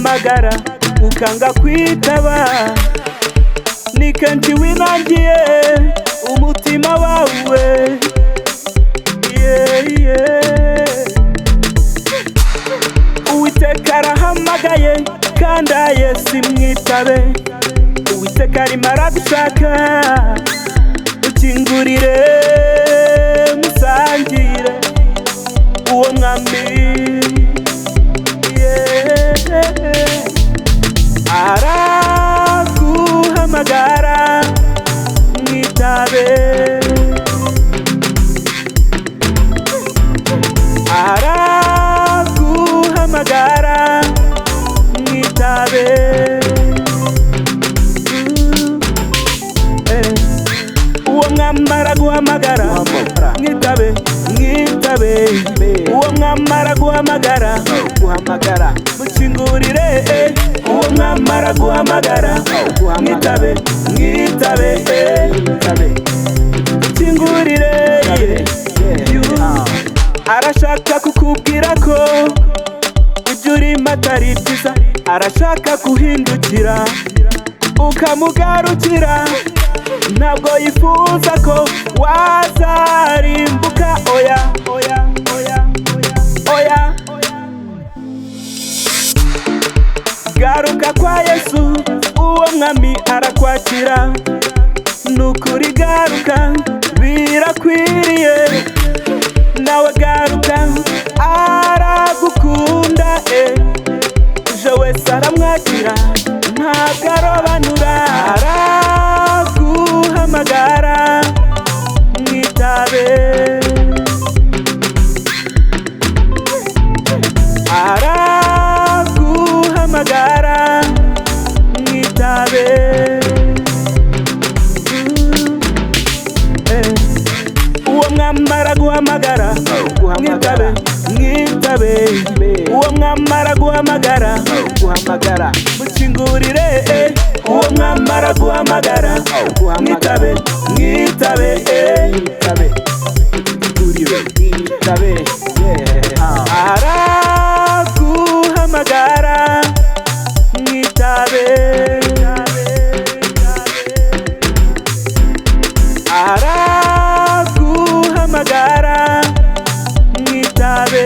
naguhamagara ukanga kwitaba, ni kenshi winangiye umutima wawe. Uwiteka arahamagaye kandaye simwitabe, Uwiteka arimo aragushaka ukingurire musangire uwo mwami. Araguhamagara mwitabe, araguhamagara mwitabe. Uwo mwami araguhamagara mwitabe, mwitabe. Uwo mwami araguhamagara mukingurire. Uwo mwami araguhamagara mwitabe, mwitabe, mukingurire. Arashaka kukubwira ko ibyo urimo atari byiza, arashaka kuhindukira ukamugarukira. Ntabwo yifuza ko wazarimbuka, oya oya oya oya. Garuka kwa Yesu, uwo mwami arakwakira. Nukuri garuka birakwiriye, nawe garuka aragukunda. Uje wese aramwakira ntabwo arobanura. Araguhamagara mwitabe, araguhamagara mwitabe. Uwo mwami araguhamagara mwitabe, mwitabe. Uwo mwami araguhamagara mukingurire. Uwo mwami araguhamagara mwitabe, mwitabe, mwitabe. Araguhamagara mwitabe, araguhamagara mwitabe.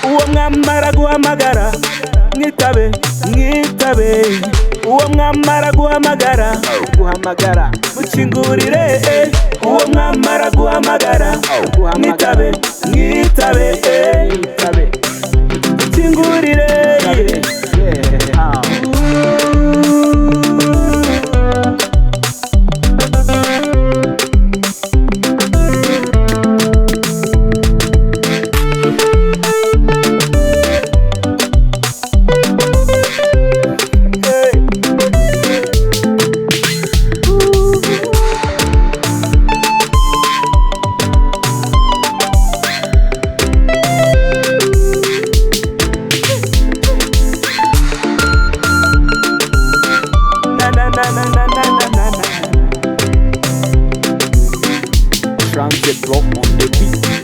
Uwo mwami araguhamagara mwitabe, mwitabe. Uwo mwami araguhamagara mukingurire. Uwo mwami araguhamagara mwitabe, mwitabe, mukingurire. Transit drop on the beat.